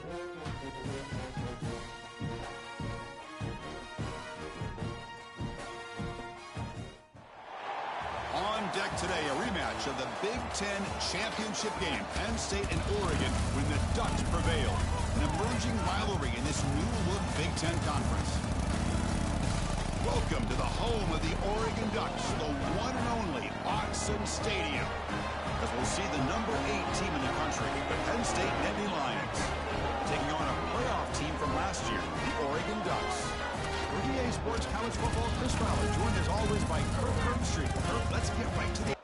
On deck today, a rematch of the Big Ten championship game. Penn State and Oregon when the Ducks prevailed. An emerging rivalry in this new-look Big Ten conference. Welcome to the home of the Oregon Ducks, the one and only Autzen Stadium. As we'll see the number 8 team in the country, the Penn State Nittany Lions, taking on a playoff team from last year, the Oregon Ducks. For EA Sports College Football, Chris Fowler, joined as always by Kirk Herbstreit. Kirk, let's get right to the...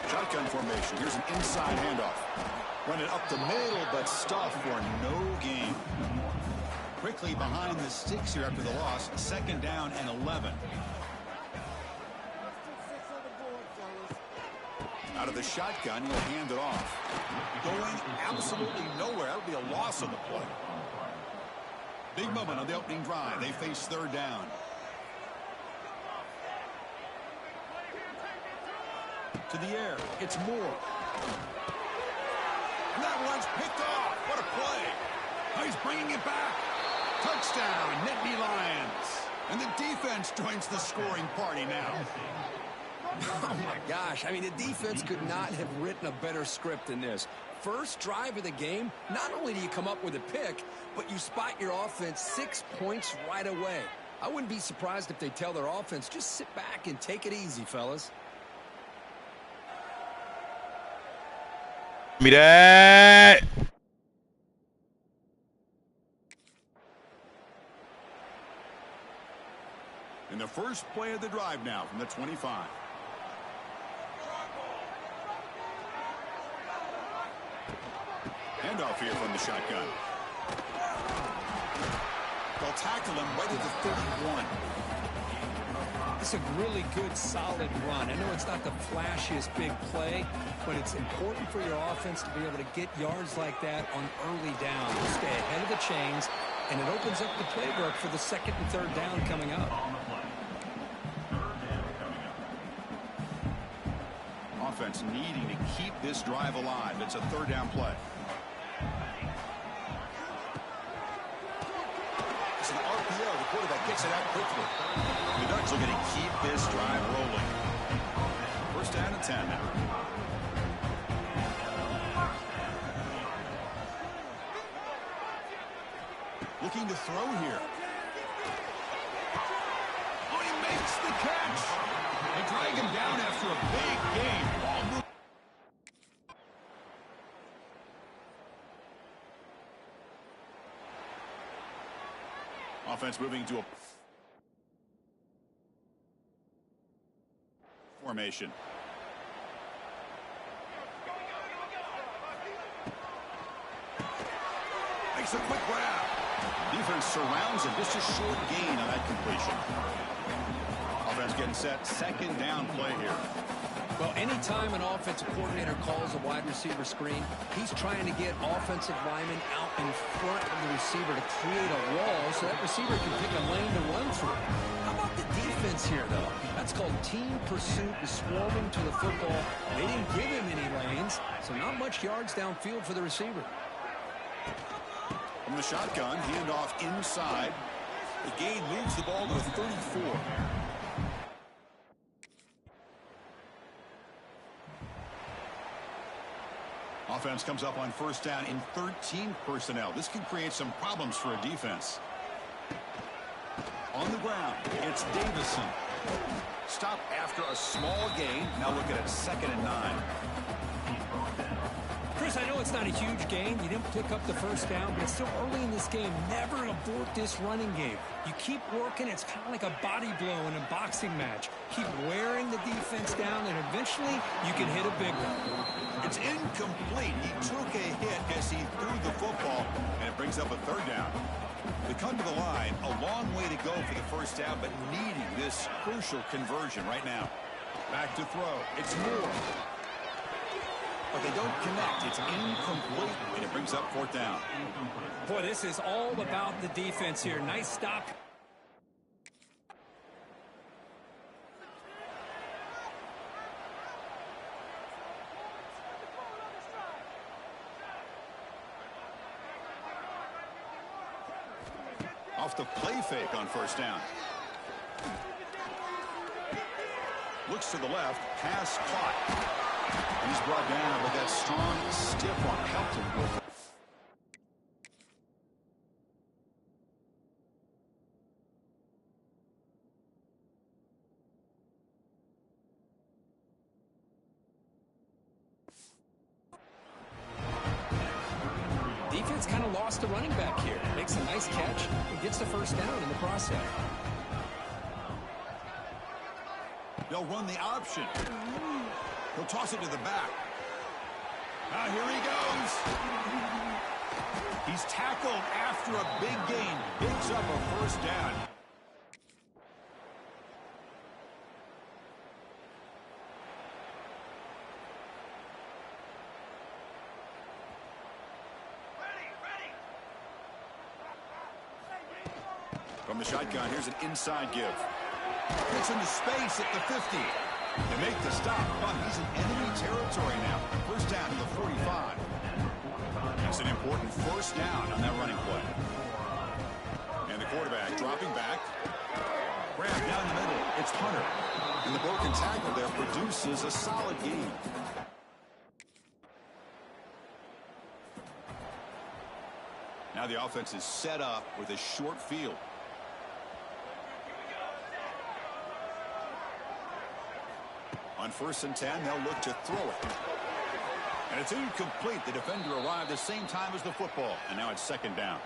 Shotgun formation. Here's an inside handoff. Run it up the middle, but stuffed for no gain. Quickly behind the sticks here after the loss. 2nd down and 11. Out of the shotgun, he'll hand it off. Going absolutely nowhere. That'll be a loss on the play. Big moment on the opening drive. They face 3rd down. To the air. It's Moore. And that one's picked off. What a play. Oh, he's bringing it back. Touchdown, Nittany Lions. And the defense joins the scoring party now. Oh, my gosh. I mean, the defense could not have written a better script than this. First drive of the game, not only do you come up with a pick, but you spot your offense 6 points right away. I wouldn't be surprised if they tell their offense, just sit back and take it easy, fellas. Mire. In the first play of the drive now from the 25. Handoff here from the shotgun. They'll tackle him right at the 31. It's a really good, solid run. I know it's not the flashiest big play, but it's important for your offense to be able to get yards like that on early down. You stay ahead of the chains, and it opens up the playbook for the 2nd and 3rd down coming up. Offense needing to keep this drive alive. It's a 3rd down play. It's an RPO. The quarterback gets it out quickly. The Ducks are going to keep this drive rolling. 1st down and 10 now. Looking to throw here. Oh, he makes the catch. They drag him down after a big game. Ball move. Offense moving to a formation. Makes a quick grab. Defense surrounds him. Just a short gain on that completion. Offense getting set. 2nd down play here. Well, anytime an offensive coordinator calls a wide receiver screen, he's trying to get offensive linemen out in front of the receiver to create a wall so that receiver can pick a lane to run through. How about the defense here, though? That's called team pursuit and swarming to the football. They didn't give him any lanes, so not much yards downfield for the receiver. From the shotgun, handoff inside. The gain moves the ball to the 34. Offense comes up on 1st down in 13 personnel. This can create some problems for a defense. On the ground, it's Davison. Stop after a small gain. Now looking at 2nd and 9. Chris, I know it's not a huge gain. You didn't pick up the 1st down, but it's still early in this game. Never abort this running game. You keep working. It's kind of like a body blow in a boxing match. Keep wearing the defense down, and eventually you can hit a big one. It's incomplete. He took a hit as he threw the football, and it brings brings up a third down. They come to the line, a long way to go for the first down, but needing this crucial conversion right now. Back to throw. It's Moore. But they don't connect. It's incomplete, and it brings up fourth down. Boy, this is all about the defense here. Nice stop. Off the play fake on first down. Looks to the left. Pass caught. He's brought down with that strong, stiff arm. Helped him with it. Defense kind of lost the running back here. Makes a nice catch and gets the first down in the process. They'll run the option. He'll toss it to the back. Now here he goes. He's tackled after a big gain. Picks up a first down. From the shotgun, here's an inside give. Gets into space at the 50. They make the stop, but he's in enemy territory now. First down to the 45. That's an important first down on that running play. And the quarterback dropping back. Grab down the middle. It's Hunter. And the broken tackle there produces a solid gain. Now the offense is set up with a short field. On 1st and 10, they'll look to throw it. And it's incomplete. The defender arrived the same time as the football. And now it's second down.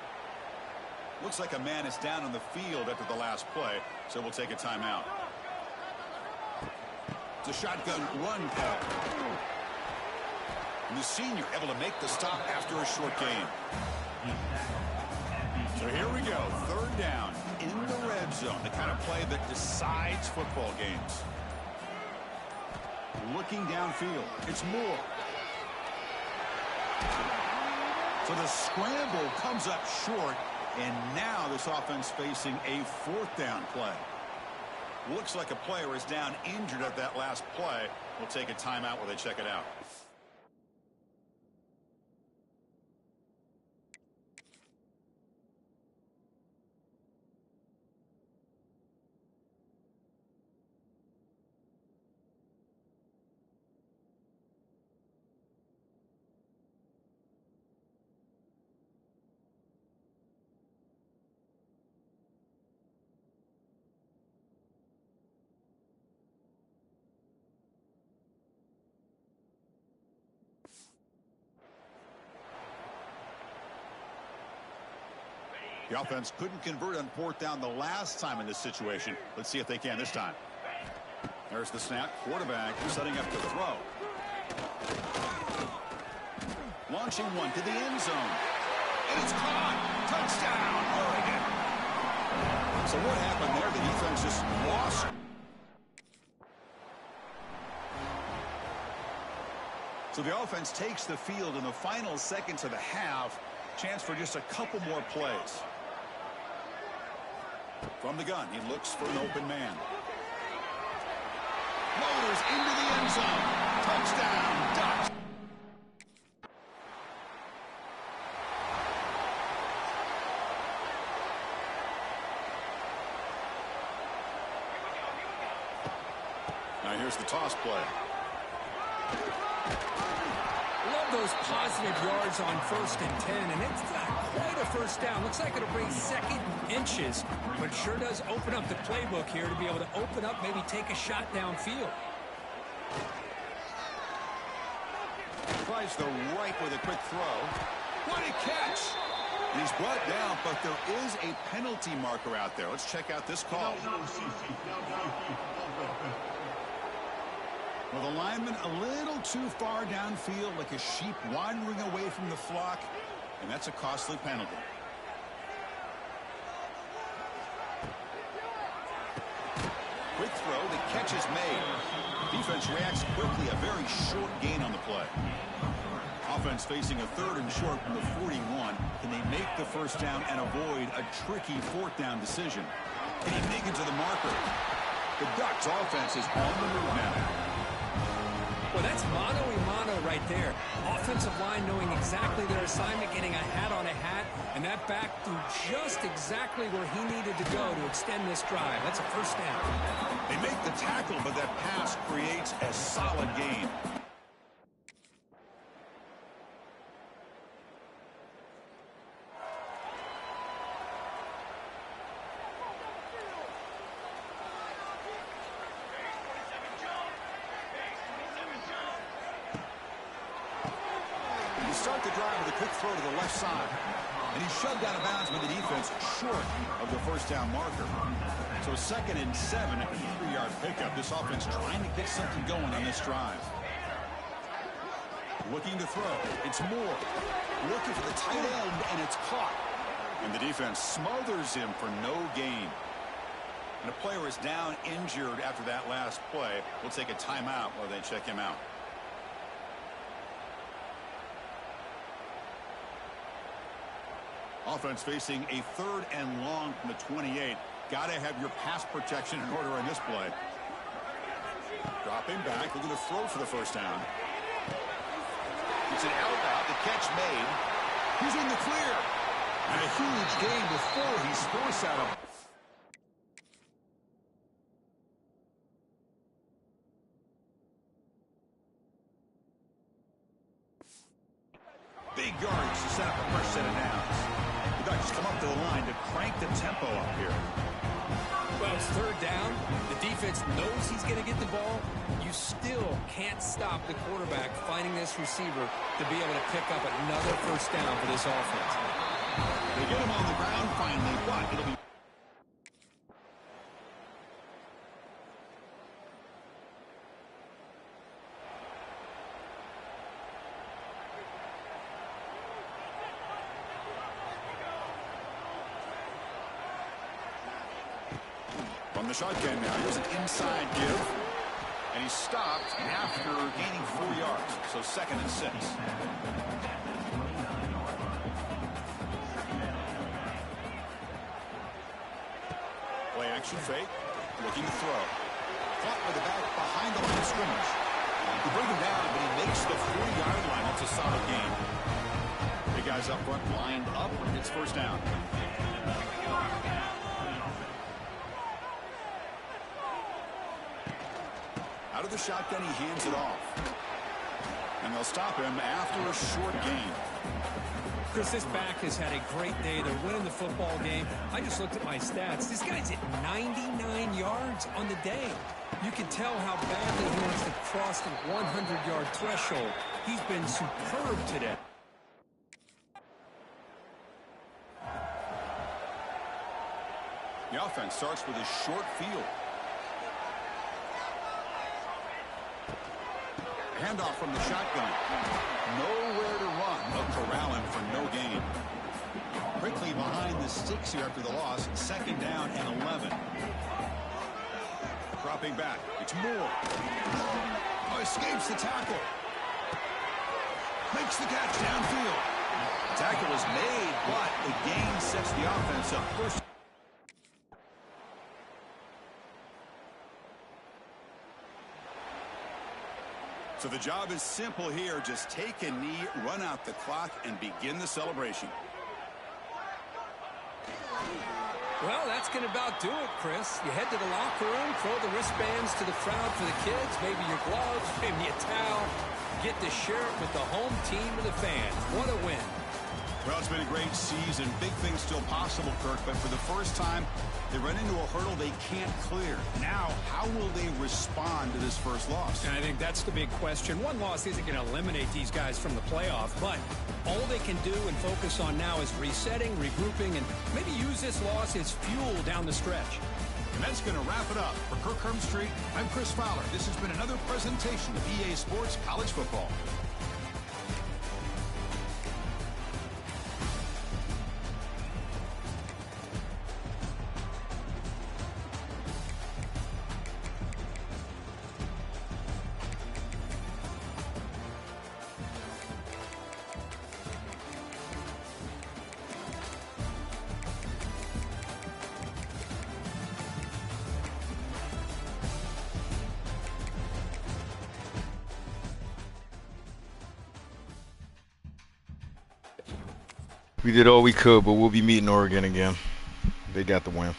Looks like a man is down on the field after the last play, so we'll take a timeout. It's a shotgun run call. And the senior able to make the stop after a short gain. So here we go. Third down in the red zone. The kind of play that decides football games. Looking downfield. It's Moore. So the scramble comes up short, and now this offense facing a fourth down play. Looks like a player is down injured at that last play. We'll take a timeout while they check it out. The offense couldn't convert on fourth down the last time in this situation. Let's see if they can this time. There's the snap. Quarterback setting up to throw. Launching one to the end zone. And it's caught. Touchdown, Oregon. So what happened there? The defense just lost. So the offense takes the field in the final seconds of the half. Chance for just a couple more plays. From the gun, he looks for an open man. Loaders into the end zone. Touchdown, Ducks. Now here's the toss play. Those positive yards on 1st and 10, and it's not quite a first down. Looks like it'll bring second inches, but it sure does open up the playbook here to be able to open up, maybe take a shot downfield. Tries the right with a quick throw. What a catch! And he's brought down, but there is a penalty marker out there. Let's check out this call. Well, the lineman a little too far downfield, like a sheep wandering away from the flock. And that's a costly penalty. Quick throw, the catch is made. Defense reacts quickly, a very short gain on the play. Offense facing a 3rd and short from the 41. Can they make the first down and avoid a tricky 4th down decision? Can he make it to the marker? The Ducks offense is on the move now. Well, that's mano-a-mano right there. Offensive line knowing exactly their assignment, getting a hat on a hat, and that back threw just exactly where he needed to go to extend this drive. That's a first down. They make the tackle, but that pass creates a solid gain. Start the drive with a quick throw to the left side. And he's shoved out of bounds by the defense short of the first down marker. So 2nd and 7 after the 3-yard pickup. This offense trying to get something going on this drive. Looking to throw. It's Moore. Looking for the tight end, and it's caught. And the defense smothers him for no gain. And a player is down injured after that last play. We'll take a timeout while they check him out. Offense facing a 3rd and long from the 28. Got to have your pass protection in order on this play. Dropping back, looking to throw for the first down. It's an out route, the catch made. He's in the clear. And a huge gain before he's forced out of. Big yardage to set up a first set of downs. Ducks come up to the line to crank the tempo up here. Well, it's 3rd down. The defense knows he's going to get the ball. You still can't stop the quarterback finding this receiver to be able to pick up another first down for this offense. They get him on the ground finally, but it'll be. From the shotgun now, here's an inside give. And he's stopped after gaining 4 yards. So 2nd and 6. Play action fake. Looking to throw. Caught with the back behind the line of scrimmage. He bring him down, but he makes the 40-yard line. That's a solid gain. Big guys up front lined up. It's first down. Out of the shotgun, he hands it off. And they'll stop him after a short gain. Chris, this back has had a great day. They're winning the football game. I just looked at my stats. This guy's at 99 yards on the day. You can tell how badly he wants to cross the 100-yard threshold. He's been superb today. The offense starts with a short field. Handoff from the shotgun. Nowhere to run. They'll corral him for no gain. Quickly behind the sticks here after the loss. 2nd down and 11. Dropping back. It's Moore. Oh, escapes the tackle. Makes the catch downfield. Tackle is made, but the gain sets the offense up first. So the job is simple here. Just take a knee, run out the clock, and begin the celebration. Well, that's going to about do it, Chris. You head to the locker room, throw the wristbands to the crowd for the kids, maybe your gloves, maybe a towel. Get to share it with the home team of the fans. What a win. Well, it's been a great season. Big things still possible, Kirk, but for the first time, they run into a hurdle they can't clear. Now, how will they respond to this first loss? And I think that's the big question. One loss isn't going to eliminate these guys from the playoff, but all they can do and focus on now is resetting, regrouping, and maybe use this loss as fuel down the stretch. And that's going to wrap it up. For Kirk Hermstreet, I'm Chris Fowler. This has been another presentation of EA Sports College Football. We did all we could, but we'll be meeting Oregon again. They got the win.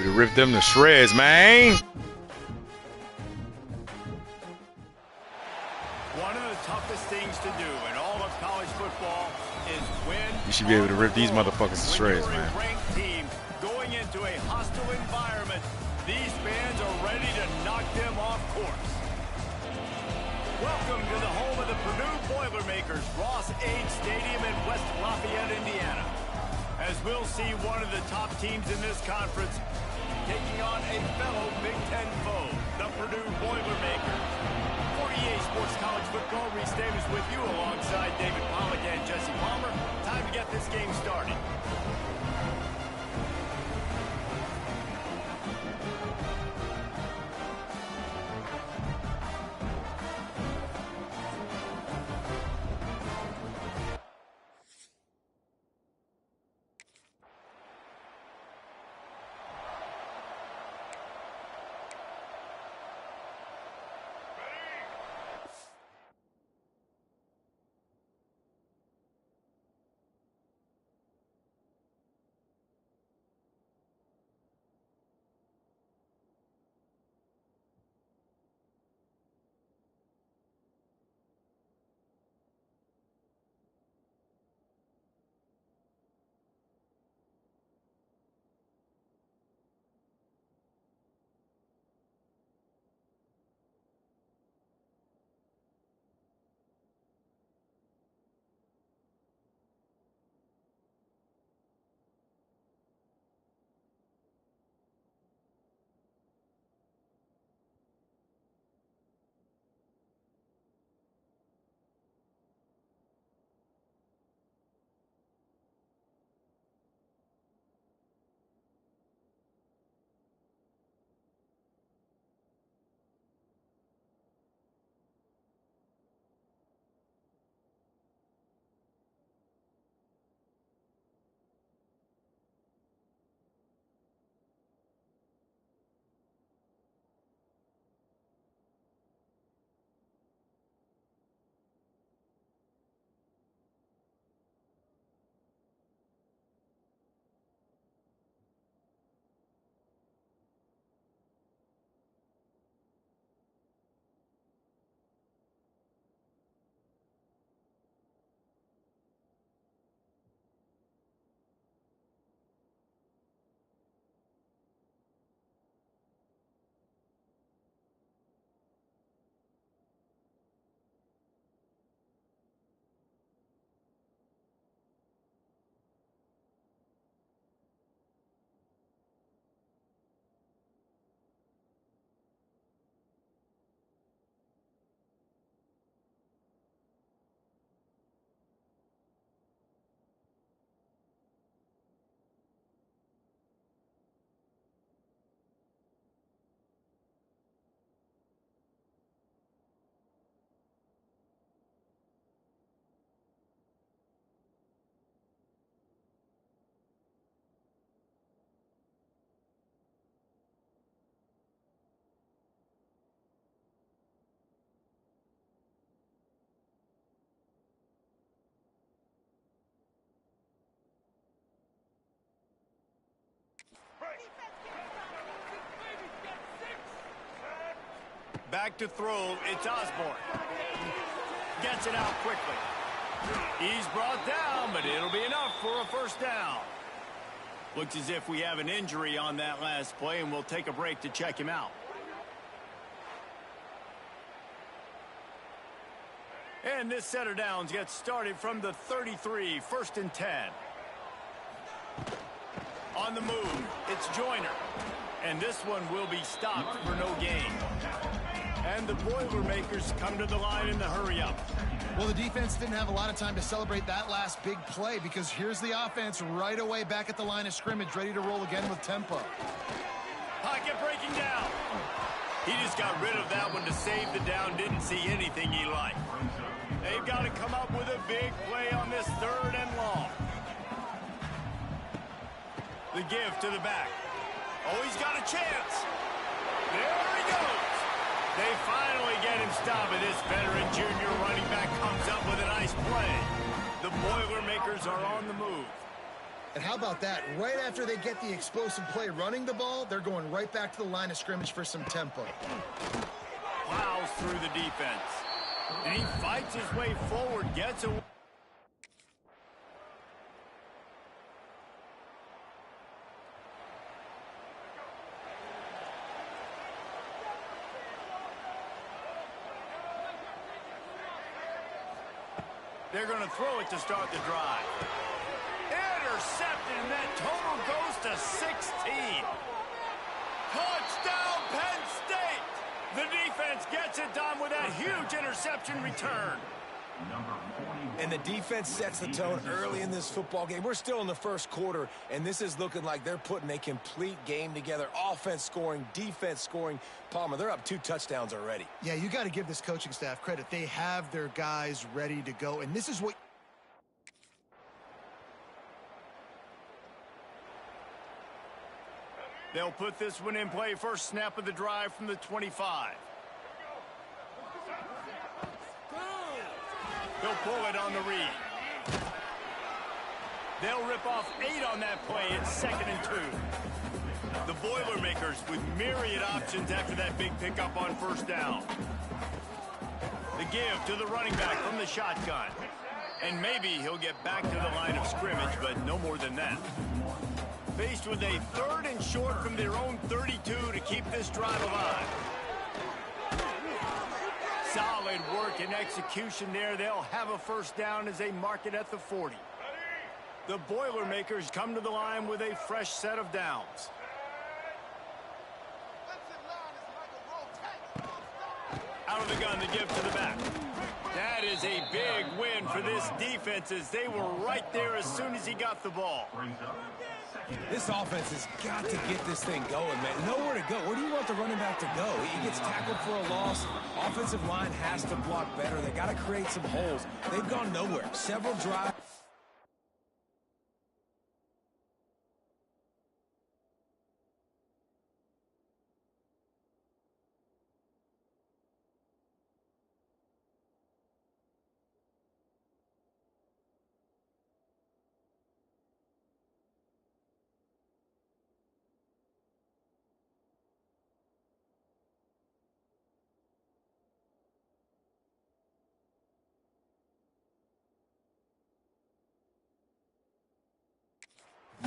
To rip them to shreds, man. One of the toughest things to do in all of college football is win. You should be able to rip these motherfuckers to shreds, when you're man. a ranked team going into a hostile environment, these fans are ready to knock them off course. Welcome to the home of the Purdue Boilermakers, Ross-Ade Stadium in West Lafayette, Indiana. As we'll see one of the top teams in this conference taking on a fellow Big Ten foe, the Purdue Boilermakers. 48 Sports College Football, Reese Davis with you alongside David Pollack and Jesse Palmer. Time to get this game started. Back to throw, it's Osborne. Gets it out quickly. He's brought down, but it'll be enough for a first down. Looks as if we have an injury on that last play, and we'll take a break to check him out. And this set of downs gets started from the 33, 1st and 10. On the move, it's Joyner. And this one will be stopped for no gain. And the Boilermakers come to the line in the hurry-up. Well, the defense didn't have a lot of time to celebrate that last big play because here's the offense right away back at the line of scrimmage, ready to roll again with tempo. Pocket breaking down. He just got rid of that one to save the down, didn't see anything he liked. They've got to come up with a big play on this 3rd and long. The give to the back. Oh, he's got a chance. There he goes. They finally get him stopped, and this veteran junior running back comes up with a nice play. The Boilermakers are on the move. And how about that? Right after they get the explosive play running the ball, they're going right back to the line of scrimmage for some tempo. Plows through the defense. And he fights his way forward, gets away. They're going to throw it to start the drive. Intercepted, and that total goes to 16. Touchdown, Penn State! The defense gets it done with that huge interception return. And the defense sets the tone early in this football game. We're still in the first quarter, and this is looking like they're putting a complete game together. Offense scoring, defense scoring. Palmer, they're up 2 touchdowns already. Yeah, you got to give this coaching staff credit. They have their guys ready to go, and this is what... They'll put this one in play. First snap of the drive from the 25. They'll pull it on the read. They'll rip off 8 on that play. It's 2nd and 2. The Boilermakers with myriad options after that big pickup on first down. The give to the running back from the shotgun. And maybe he'll get back to the line of scrimmage, but no more than that. Faced with a 3rd and short from their own 32 to keep this drive alive. Solid work and execution there. They'll have a first down as they mark it at the 40. The Boilermakers come to the line with a fresh set of downs. Out of the gun, the give to the back. That is a big win for this defense as they were right there as soon as he got the ball. This offense has got to get this thing going, man. Nowhere to go. Where do you want the running back to go? He gets tackled for a loss. Offensive line has to block better. They got to create some holes. They've gone nowhere. Several drives.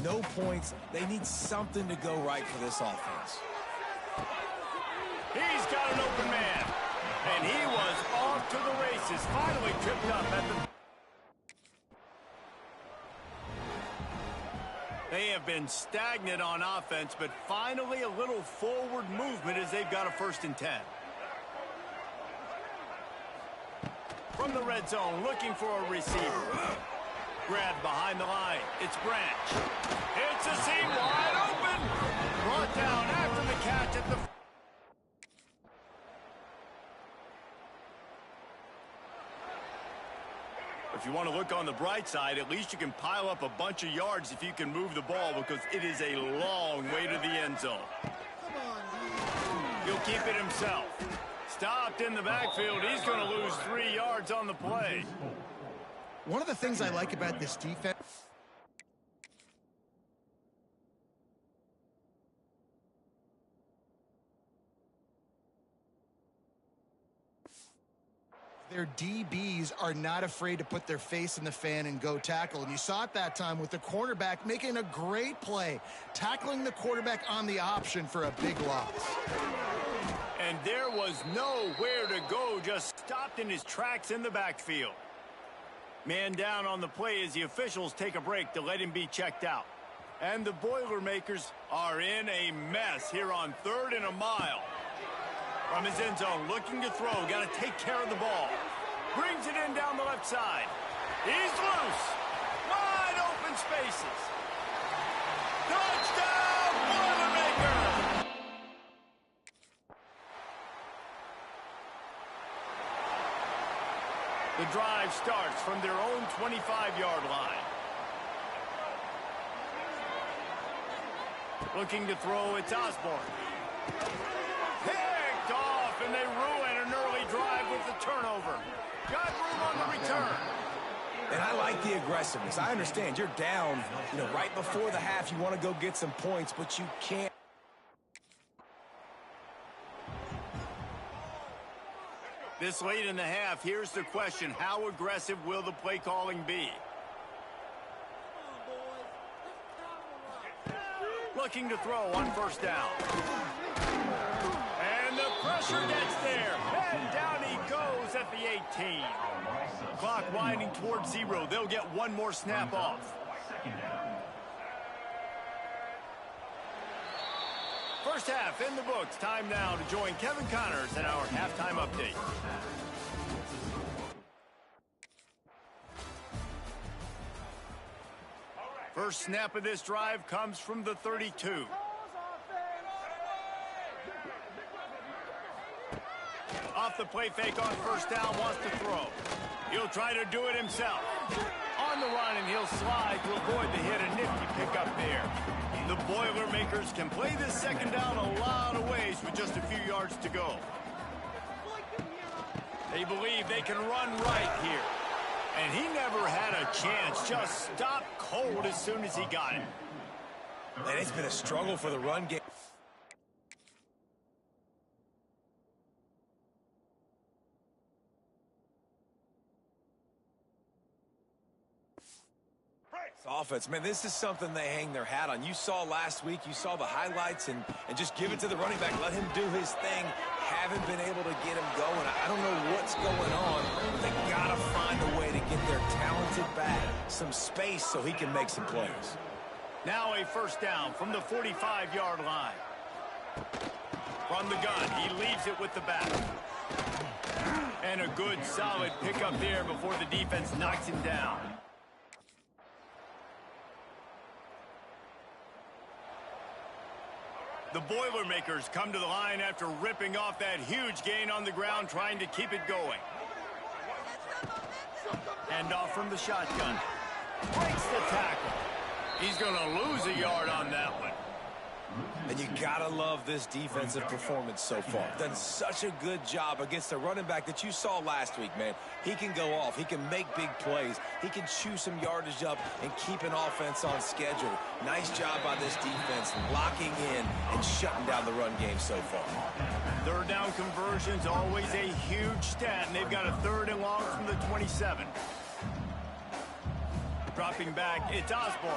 No points. They need something to go right for this offense. He's got an open man. And he was off to the races. Finally tripped up at the... They have been stagnant on offense, but finally a little forward movement as they've got a 1st and 10. From the red zone, looking for a receiver. Grab behind the line. It's Branch. It's a seam wide open. Brought down after the catch at the... If you want to look on the bright side, at least you can pile up a bunch of yards if you can move the ball because it is a long way to the end zone. He'll keep it himself. Stopped in the backfield. He's going to lose 3 yards on the play. One of the things I like about this defense... Their DBs are not afraid to put their face in the fan and go tackle. And you saw it that time with the cornerback making a great play, tackling the quarterback on the option for a big loss. And there was nowhere to go, just stopped in his tracks in the backfield. Man down on the play as the officials take a break to let him be checked out. And the Boilermakers are in a mess here on 3rd and a mile. From his end zone, looking to throw, got to take care of the ball. Brings it in down the left side. He's loose. Wide open spaces. Touchdown, Boilermakers! The drive starts from their own 25-yard line. Looking to throw, it's Osborne. Picked off, and they ruin an early drive with the turnover. Got room on the return. And I like the aggressiveness. I understand you're down, right before the half. You want to go get some points, but you can't. This late in the half, here's the question. How aggressive will the play calling be? Looking to throw on 1st down. And the pressure gets there. And down he goes at the 18. Clock winding towards 0. They'll get one more snap off. First half in the books. Time now to join Kevin Connors in our halftime update. First snap of this drive comes from the 32. Off the play fake on 1st down, wants to throw. He'll try to do it himself. On the run, and he'll slide to avoid the hit. A nifty pickup there. The Boilermakers can play this 2nd down a lot of ways with just a few yards to go. They believe they can run right here. And he never had a chance. Just stopped cold as soon as he got it. And it's been a struggle for the run game. Offense, man, this is something they hang their hat on. You saw last week, you saw the highlights, and just give it to the running back. Let him do his thing. Haven't been able to get him going. I don't know what's going on, but they got to find a way to get their talented back some space so he can make some plays. Now a 1st down from the 45-yard line. From the gun, he leaves it with the back. And a good, solid pickup there before the defense knocks him down. The Boilermakers come to the line after ripping off that huge gain on the ground, trying to keep it going. Hand off from the shotgun. Breaks the tackle. He's going to lose a yard on that one. And you got to love this defensive performance so far. Done such a good job against the running back that you saw last week, man. He can go off. He can make big plays. He can chew some yardage up and keep an offense on schedule. Nice job by this defense locking in and shutting down the run game so far. 3rd down conversion's always a huge stat, and they've got a 3rd and long from the 27. Dropping back, it's Osborne.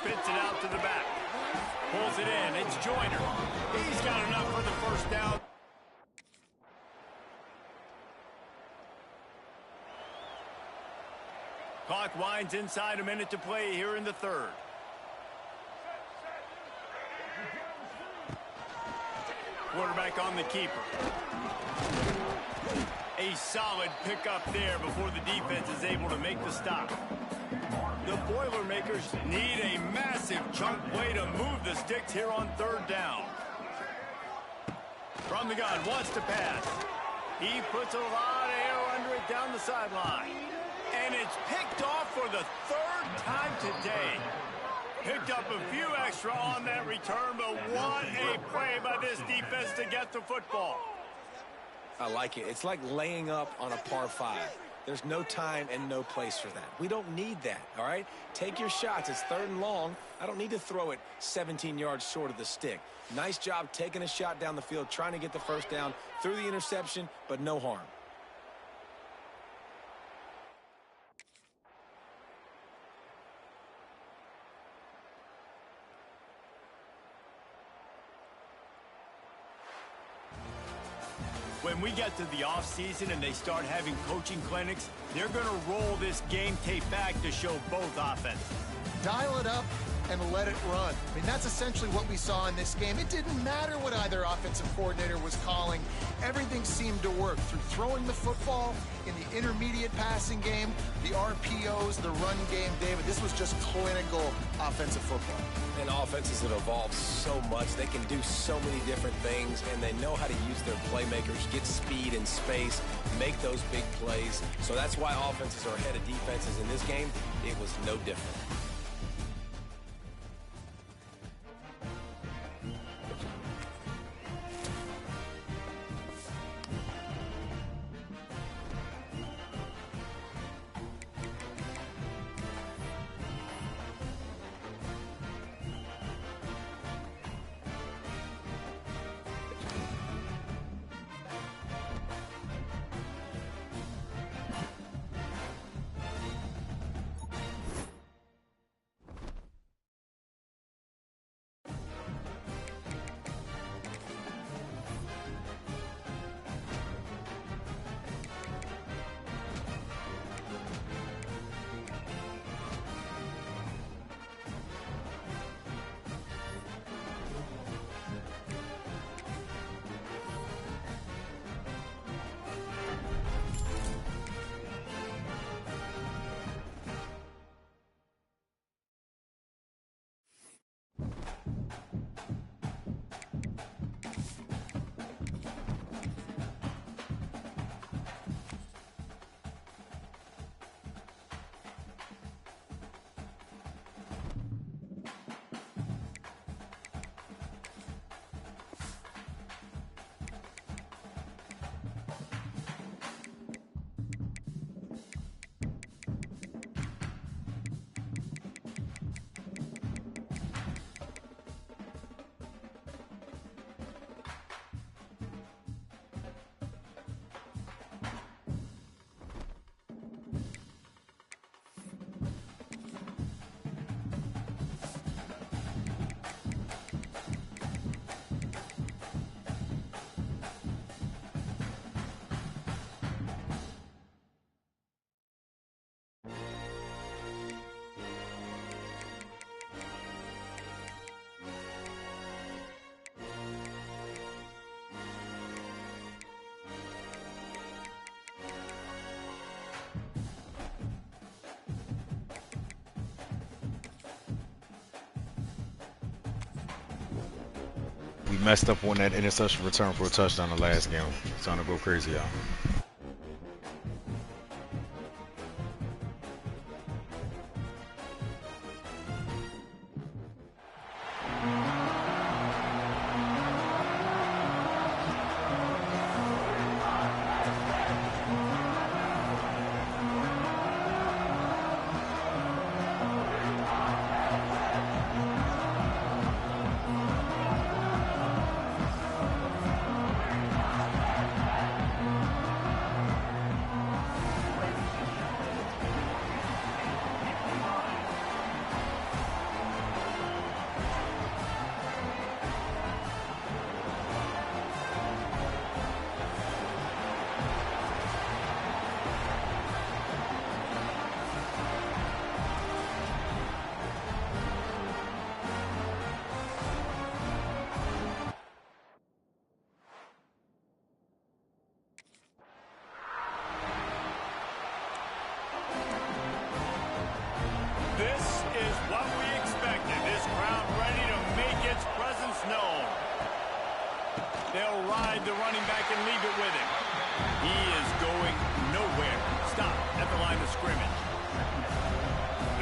Spits it out to the back. Pulls it in. It's Joyner. He's got enough for the 1st down. Clock winds inside, a minute to play here in the 3rd. Quarterback on the keeper. A solid pickup there before the defense is able to make the stop. The Boilermakers need a massive chunk play to move the sticks here on 3rd down. From the gun, wants to pass. He puts a lot of air under it down the sideline. And it's picked off for the 3rd time today. Picked up a few extra on that return, but what a play by this defense to get the football. I like it. It's like laying up on a par 5. There's no time and no place for that. We don't need that, all right? Take your shots. It's 3rd and long. I don't need to throw it 17 yards short of the stick. Nice job taking a shot down the field, trying to get the first down through the interception, but no harm. When we get to the offseason and they start having coaching clinics, they're going to roll this game tape back to show both offenses. Dial it up and let it run. I mean, that's essentially what we saw in this game. It didn't matter what either offensive coordinator was calling. Everything seemed to work through throwing the football in the intermediate passing game, the RPOs, the run game. David, this was just clinical offensive football. And offenses have evolved so much. They can do so many different things, and they know how to use their playmakers, get speed and space, make those big plays. So that's why offenses are ahead of defenses in this game. It was no different. We messed up on that interception return for a touchdown the last game. It's time to go crazy, y'all. This is what we expected. This crowd ready to make its presence known. They'll ride the running back and leave it with him. He is going nowhere. Stop at the line of scrimmage.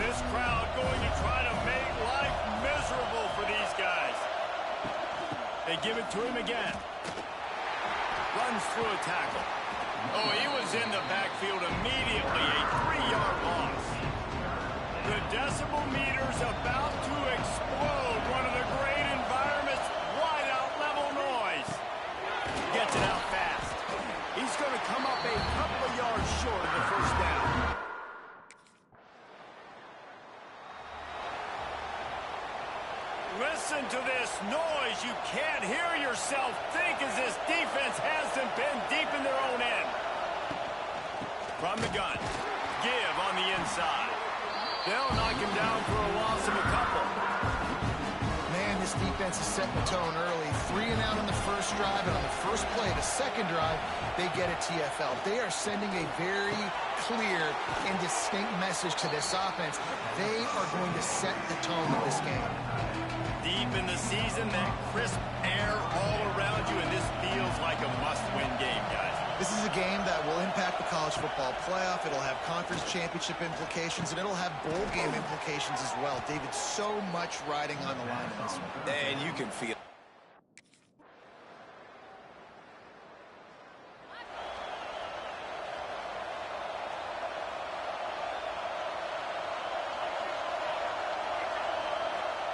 This crowd going to try to make life miserable for these guys. They give it to him again. Runs through a tackle. Oh, he was in the backfield immediately, a 3-yard loss. The decibel meter's about to explode. One of the great environments, wide out level noise. Gets it out fast. He's going to come up a couple of yards short of the first down. Listen to this noise. You can't hear yourself think as this defense hasn't been deep in their own end. From the gun, give on the inside. They'll knock him down for a loss of a couple. Man, this defense is setting the tone early. 3 and out on the first drive, and on the first play, the second drive, they get a TFL. They are sending a very clear and distinct message to this offense. They are going to set the tone of this game. Deep in the season, that crisp air all around you, and this feels like a must-win game, guys. This is a game that will impact the college football playoff. It'll have conference championship implications, and it'll have bowl game implications as well. David, so much riding on the line in this one. And you can feel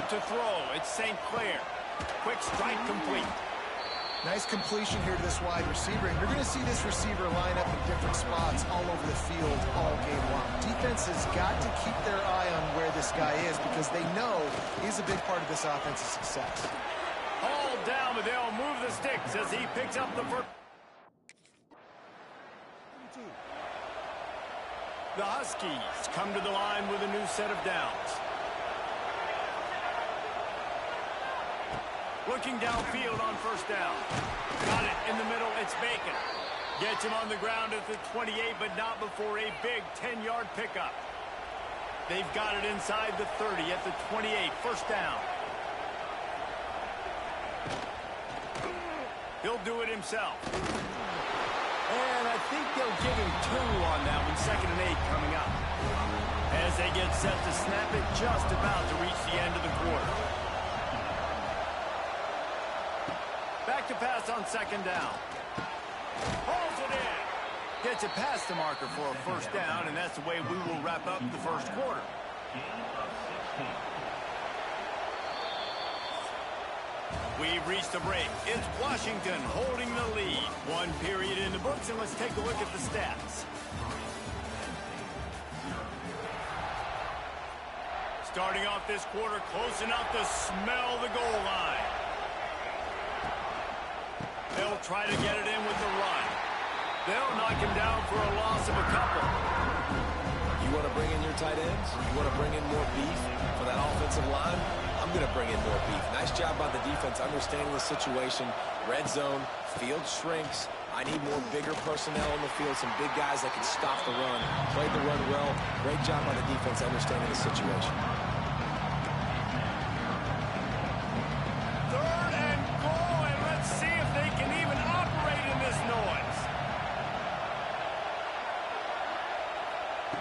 to throw. It's St. Clair. Quick strike complete. Nice completion here to this wide receiver, and you're going to see this receiver line up in different spots all over the field all game long. Defense has got to keep their eye on where this guy is because they know he's a big part of this offense's success. Hauled down, but they'll move the sticks as he picks up the first. The Huskies come to the line with a new set of downs. Looking downfield on first down. Got it in the middle. It's Bacon. Gets him on the ground at the 28, but not before a big 10-yard pickup. They've got it inside the 30 at the 28. First down. He'll do it himself. And I think they'll give him 2 on that one. 2nd and 8 coming up. As they get set to snap it, just about to reach the end of the quarter. Back to pass on 2nd down. Hauls it in. Gets it past the marker for a first down, and that's the way we will wrap up the first quarter. We've reached the break. It's Washington holding the lead. 1 period in the books, and let's take a look at the stats. Starting off this quarter, close enough to smell the goal line. They'll try to get it in with the run. They'll knock him down for a loss of a couple. You want to bring in your tight ends? You want to bring in more beef for that offensive line? I'm going to bring in more beef. Nice job by the defense understanding the situation. Red zone, field shrinks. I need more bigger personnel on the field, some big guys that can stop the run. Played the run well. Great job by the defense understanding the situation.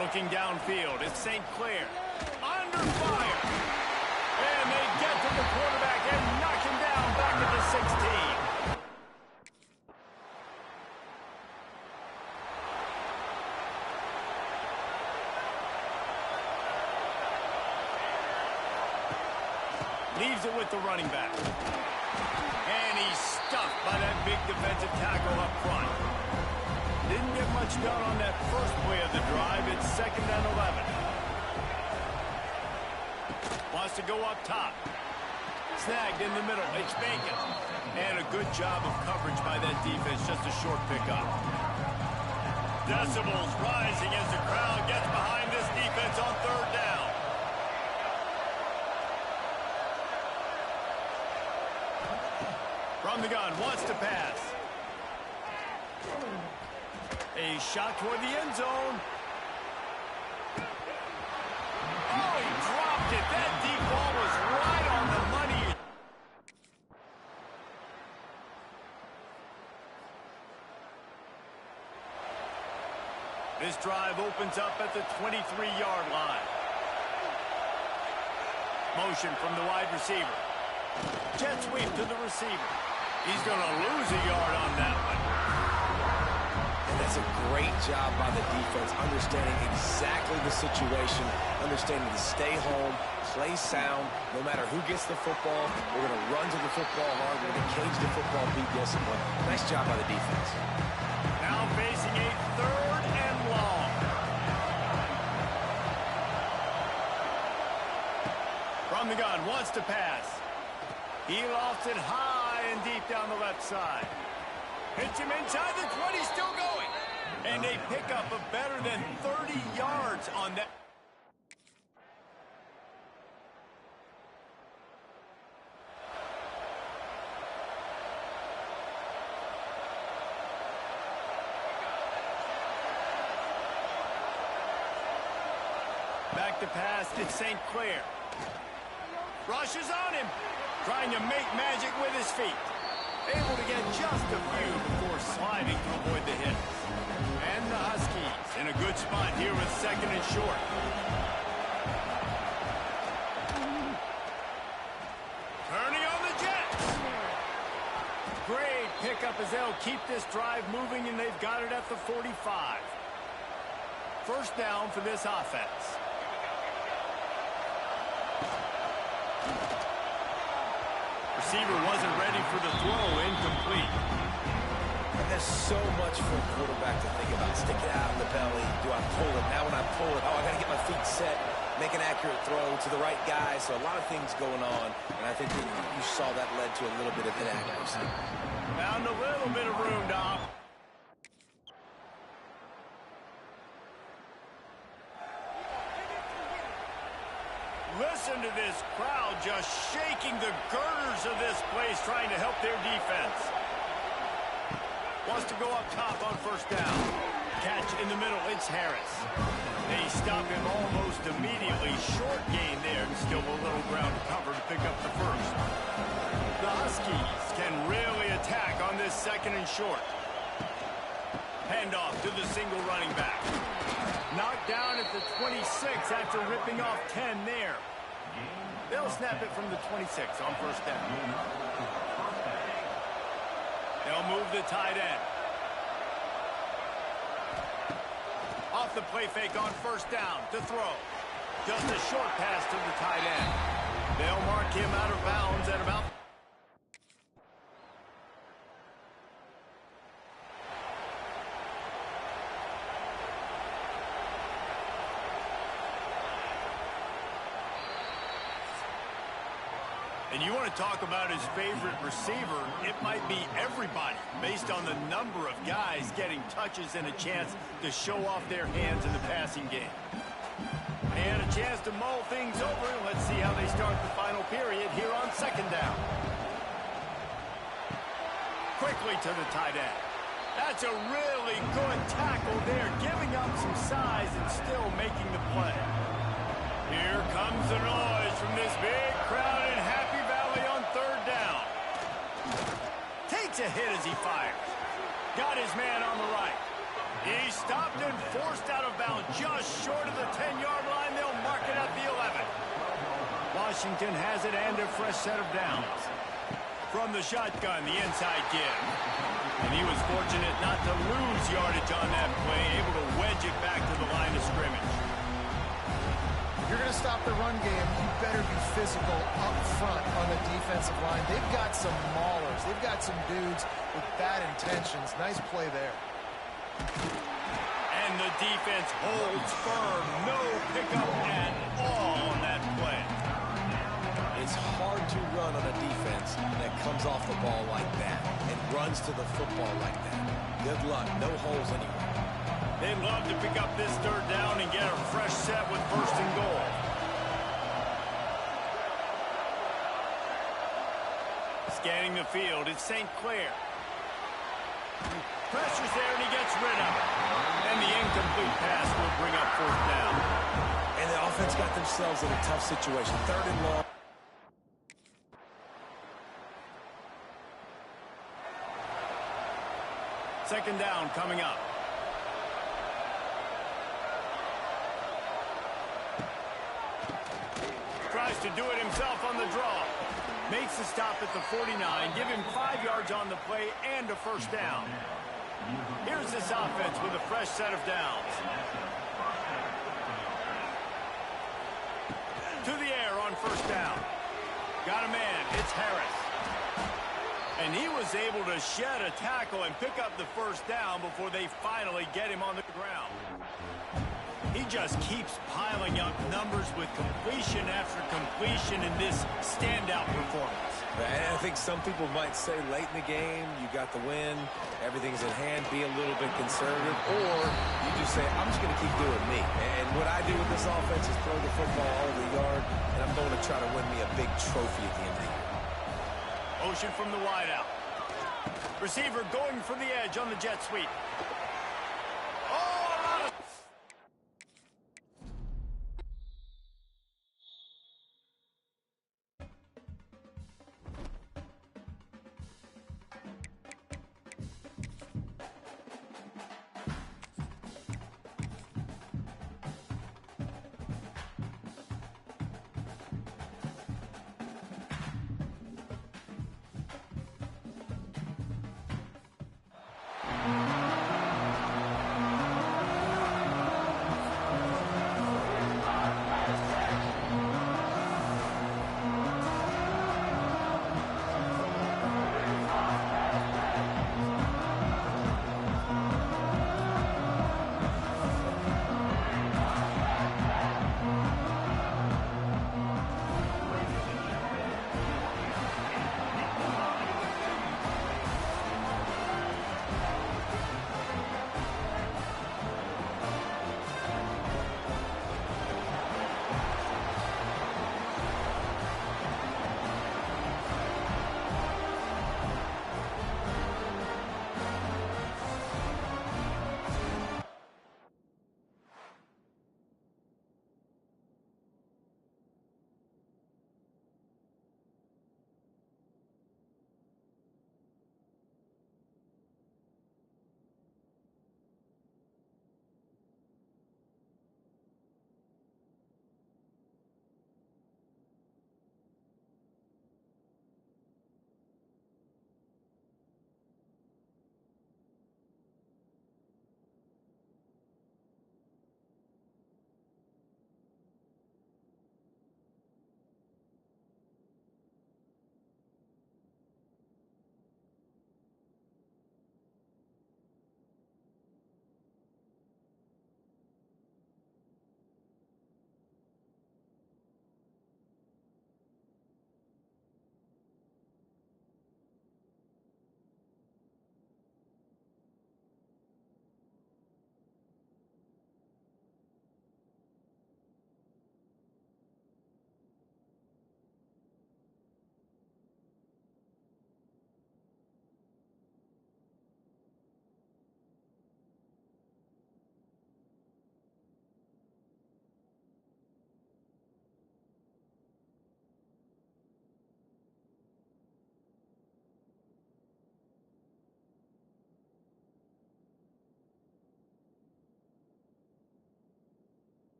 Looking downfield, it's St. Clair. Under fire. And they get to the quarterback and knock him down back at the 16. Leaves it with the running back. And he's stuffed by that big defensive tackle up front. Didn't get much done on that first play of the drive. It's 2nd and 11. Wants to go up top. Snagged in the middle. It's Bacon. And a good job of coverage by that defense. Just a short pickup. Decibels rising as the crowd gets behind this defense on 3rd down. From the gun. Wants to pass. A shot toward the end zone. Oh, he dropped it. That deep ball was right on the money. This drive opens up at the 23-yard line. Motion from the wide receiver. Jet sweep to the receiver. He's going to lose a yard on that one. That's a job by the defense, understanding exactly the situation, understanding to stay home, play sound. No matter who gets the football, we're going to run to the football hard. We're going to cage the football, be disciplined. Nice job by the defense. Now facing a 3rd and long. From the gun, wants to pass. He lofts it high and deep down the left side. Hits him inside the 20, still going. And they pick up a better than 30 yards on that. Back to pass, it's St. Clair. Rushes on him, trying to make magic with his feet. Able to get just a few before sliding to avoid the hit. And the Huskies in a good spot here with 2nd and short. Turning on the Jets. Great pickup as they'll keep this drive moving, and they've got it at the 45. 1st down for this offense. Receiver wasn't ready for the throw, incomplete. And there's so much for a quarterback to think about. Stick it out in the belly. Do I pull it? Now when I pull it, oh, I got to get my feet set, make an accurate throw to the right guy. So a lot of things going on, and I think that you saw that led to a little bit of inaccuracy. Found a little bit of room, Dom. Listen to this crowd just shaking the girders of this place, trying to help their defense. Wants to go up top on 1st down. Catch in the middle, it's Harris. They stop him almost immediately. Short gain there, and still a little ground to cover to pick up the 1st. The Huskies can really attack on this 2nd and short. Handoff to the single running back. Knocked down at the 26 after ripping off 10 there. They'll snap it from the 26 on 1st down. They'll move the tight end. Off the play fake on 1st down to throw. Just a short pass to the tight end. They'll mark him out of bounds at about... And you want to talk about his favorite receiver, it might be everybody, based on the number of guys getting touches and a chance to show off their hands in the passing game. And a chance to mull things over. Let's see how they start the final period here on 2nd down. Quickly to the tight end. That's a really good tackle there, giving up some size and still making the play. Here comes the noise from this big crowd in Happy Valley on 3rd down. Takes a hit as he fires. Got his man on the right. He stopped and forced out of bounds just short of the 10-yard line. They'll mark it at the 11. Washington has it and a fresh set of downs. From the shotgun, the inside give. And he was fortunate not to lose yardage on that play, able to wedge it back to the line of scrimmage. You're going to stop the run game, you better be physical up front on the defensive line. They've got some maulers. They've got some dudes with bad intentions. Nice play there. And the defense holds firm. No pickup at all on that play. It's hard to run on a defense that comes off the ball like that and runs to the football like that. Good luck. No holes anywhere. They'd love to pick up this 3rd down and get a fresh set with 1st and goal. Scanning the field, it's St. Clair. Pressure's there, and he gets rid of it. And the incomplete pass will bring up 4th down. And the offense got themselves in a tough situation. 3rd and long. Second down coming up. Tries to do it himself on the draw. Makes the stop at the 49. Give him 5 yards on the play and a 1st down. Here's starts this offense with a fresh set of downs. To the air on first down. Got a man. It's Harris. And he was able to shed a tackle and pick up the first down before they finally get him on the ground. He just keeps piling up numbers with completion after completion in this standout performance. And I think some people might say late in the game, you got the win, everything's in hand, be a little bit conservative, or you just say, I'm just going to keep doing me. And what I do with this offense is throw the football all over the yard, and I'm going to try to win me a big trophy at the end of the year. Motion from the wideout. Receiver going for the edge on the jet sweep.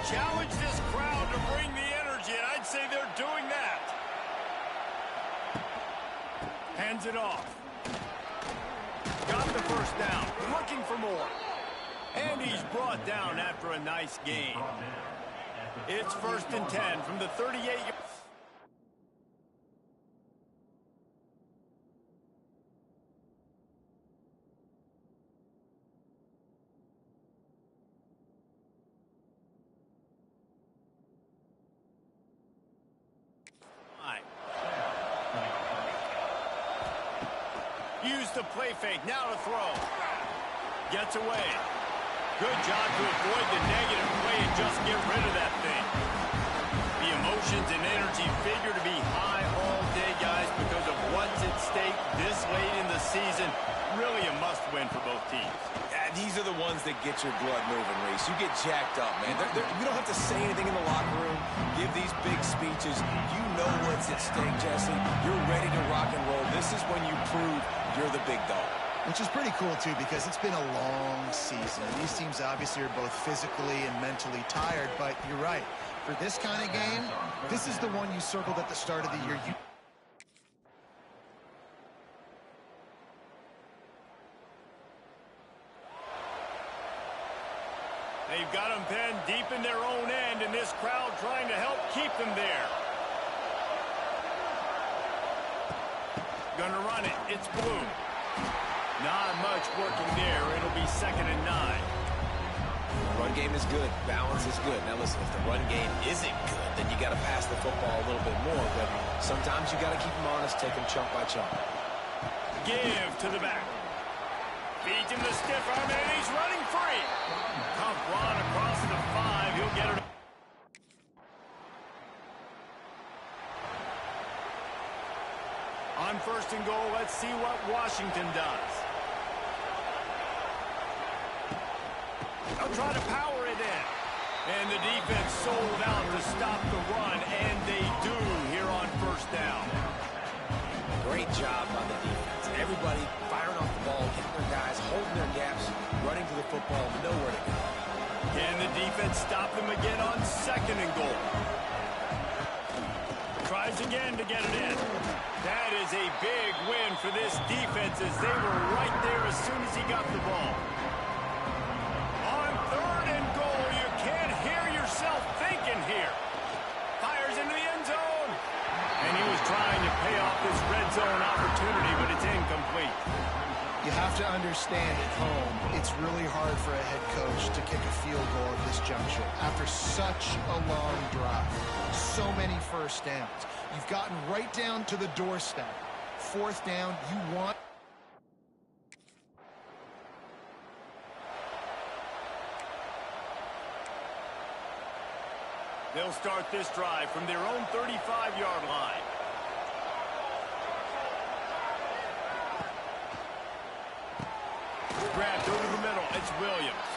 Challenge this crowd to bring the energy, and I'd say they're doing that. Hands it off. Got the first down. Looking for more. And he's brought down after a nice gain. It's 1st and 10 from the 38. Use the play fake. Now to throw. Gets away. Good job to avoid the negative play and just get rid of that thing. The emotions and energy figure to be high all day, guys, because of what's at stake this late in the season. Really a must-win for both teams. Yeah, these are the ones that get your blood moving, Reese. You get jacked up, man. You don't have to say anything in the locker room, give these big speeches. You know what's at stake, Jesse. You're ready to rock and roll. This is when you prove you're the big dog. Which is pretty cool, too, because it's been a long season. These teams obviously are both physically and mentally tired, but you're right. For this kind of game, this is the one you circled at the start of the year. They've got them pinned deep in their own end, and this crowd trying to help keep them there. Gonna run it. It's blue. Not much working there. It'll be 2nd and 9. The run game is good. Balance is good. Now, listen, if the run game isn't good, then you got to pass the football a little bit more. But sometimes you got to keep them honest, take them chunk by chunk. Give to the back. Feeds him the stiff arm, and he's running free. Tough run across the 5. He'll get it. On 1st and goal, let's see what Washington does. They'll try to power it in. And the defense sold out to stop the run, and they do here on 1st down. Great job by the defense. Everybody firing off the ball, hitting their guys, holding their gaps, running to the football, nowhere to go. Can the defense stop them again on 2nd and goal? Tries again to get it in. That is a big win for this defense as they were right there as soon as he got the ball. On 3rd and goal, you can't hear yourself thinking here. Fires into the end zone. And he was trying to pay off this red zone opportunity, but it's incomplete. You have to understand at home, it's really hard for a head coach to kick a field goal at this juncture. After such a long drive, so many first downs. You've gotten right down to the doorstep. 4th down, you want... They'll start this drive from their own 35-yard line. Grabbed over the middle. It's Williams.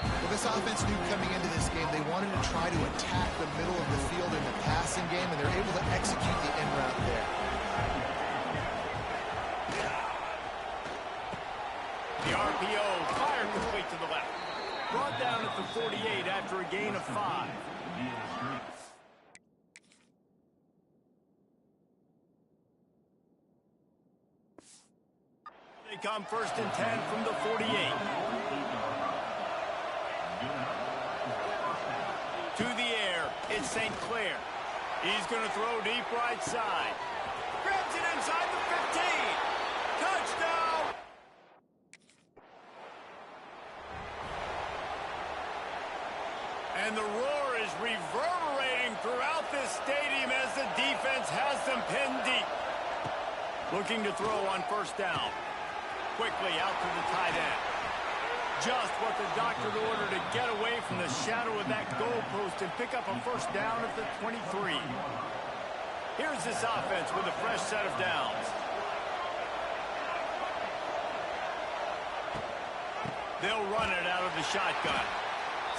Well, this offense knew coming into this game they wanted to try to attack the middle of the field in the passing game, and they're able to execute the in route there. The RPO fired complete to the left. Brought down at the 48 after a gain of 5. They come 1st and 10 from the 48. To the air, it's St. Clair. He's going to throw deep right side. Grabs it inside the 15. Touchdown! And the roar is reverberating throughout this stadium as the defense has them pinned deep. Looking to throw on 1st down. Quickly out to the tight end. Just what the doctor ordered to get away from the shadow of that goalpost and pick up a 1st down at the 23. Here's this offense with a fresh set of downs. They'll run it out of the shotgun.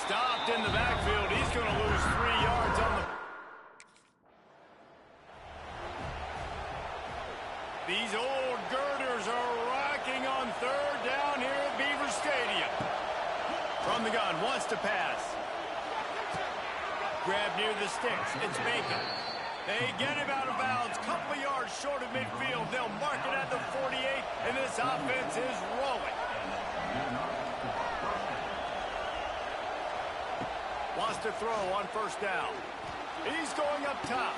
Stopped in the backfield. He's going to lose 3 yards on the... These old girders are rocking on 3rd down here at Beaver Stadium. From the gun, wants to pass. grab near the sticks. It's Bacon. They get him out of bounds. Couple of yards short of midfield. They'll mark it at the 48, and this offense is rolling. Wants to throw on first down. He's going up top.